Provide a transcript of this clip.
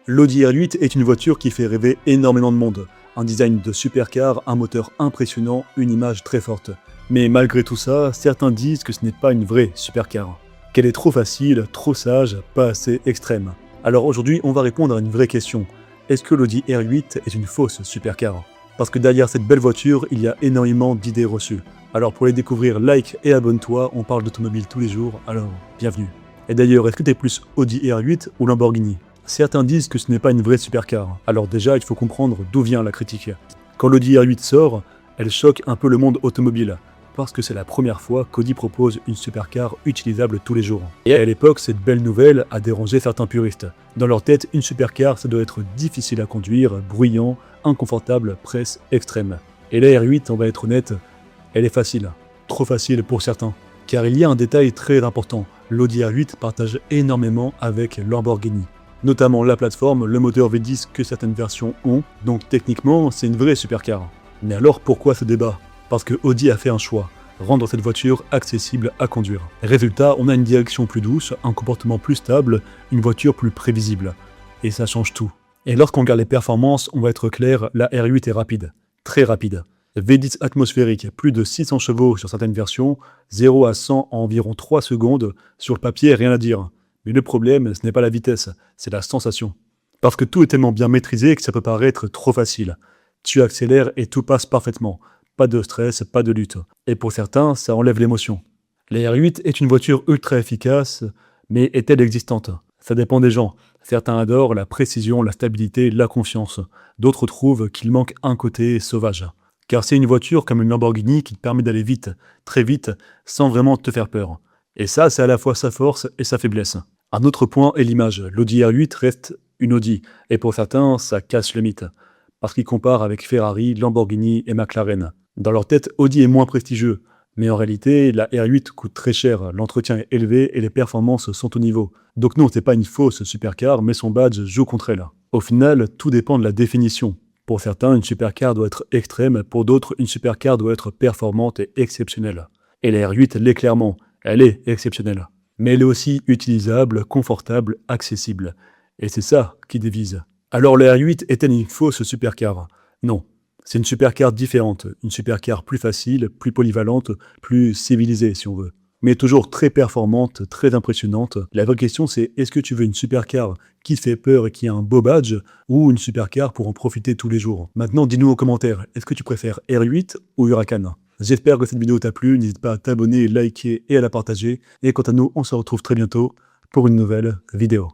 L'Audi R8 est une voiture qui fait rêver énormément de monde. Un design de supercar, un moteur impressionnant, une image très forte. Mais malgré tout ça, certains disent que ce n'est pas une vraie supercar. Qu'elle est trop facile, trop sage, pas assez extrême. Alors aujourd'hui, on va répondre à une vraie question. Est-ce que l'Audi R8 est une fausse supercar? Parce que derrière cette belle voiture, il y a énormément d'idées reçues. Alors pour les découvrir, like et abonne-toi, on parle d'automobile tous les jours, alors bienvenue. Et d'ailleurs, est-ce que t'es plus Audi R8 ou Lamborghini? Certains disent que ce n'est pas une vraie supercar. Alors déjà, il faut comprendre d'où vient la critique. Quand l'Audi R8 sort, elle choque un peu le monde automobile, parce que c'est la première fois qu'Audi propose une supercar utilisable tous les jours. Et à l'époque, cette belle nouvelle a dérangé certains puristes. Dans leur tête, une supercar, ça doit être difficile à conduire, bruyant, inconfortable, presque extrême. Et la R8, on va être honnête, elle est facile. Trop facile pour certains. Car il y a un détail très important. L'Audi R8 partage énormément avec Lamborghini. Notamment la plateforme, le moteur V10 que certaines versions ont, donc techniquement c'est une vraie supercar. Mais alors pourquoi ce débat? Parce que Audi a fait un choix, rendre cette voiture accessible à conduire. Résultat, on a une direction plus douce, un comportement plus stable, une voiture plus prévisible. Et ça change tout. Et lorsqu'on regarde les performances, on va être clair, la R8 est rapide, très rapide. V10 atmosphérique, plus de 600 chevaux sur certaines versions, 0 à 100 en environ 3 secondes, sur le papier rien à dire. Mais le problème, ce n'est pas la vitesse, c'est la sensation. Parce que tout est tellement bien maîtrisé que ça peut paraître trop facile. Tu accélères et tout passe parfaitement. Pas de stress, pas de lutte. Et pour certains, ça enlève l'émotion. La R8 est une voiture ultra efficace, mais est-elle existante? Ça dépend des gens. Certains adorent la précision, la stabilité, la confiance. D'autres trouvent qu'il manque un côté sauvage. Car c'est une voiture comme une Lamborghini qui te permet d'aller vite, très vite, sans vraiment te faire peur. Et ça, c'est à la fois sa force et sa faiblesse. Un autre point est l'image. L'Audi R8 reste une Audi, et pour certains, ça casse le mythe. Parce qu'ils comparent avec Ferrari, Lamborghini et McLaren. Dans leur tête, Audi est moins prestigieux, mais en réalité, la R8 coûte très cher, l'entretien est élevé et les performances sont au niveau. Donc non, c'est pas une fausse supercar, mais son badge joue contre elle. Au final, tout dépend de la définition. Pour certains, une supercar doit être extrême, pour d'autres, une supercar doit être performante et exceptionnelle. Et la R8 l'est clairement, elle est exceptionnelle. Mais elle est aussi utilisable, confortable, accessible. Et c'est ça qui divise. Alors la R8 est-elle une fausse supercar? Non. C'est une supercar différente, une supercar plus facile, plus polyvalente, plus civilisée si on veut. Mais toujours très performante, très impressionnante. La vraie question c'est, est-ce que tu veux une supercar qui te fait peur et qui a un beau badge, ou une supercar pour en profiter tous les jours? Maintenant, dis-nous en commentaire, est-ce que tu préfères R8 ou Huracan? J'espère que cette vidéo t'a plu, n'hésite pas à t'abonner, liker et à la partager. Et quant à nous, on se retrouve très bientôt pour une nouvelle vidéo.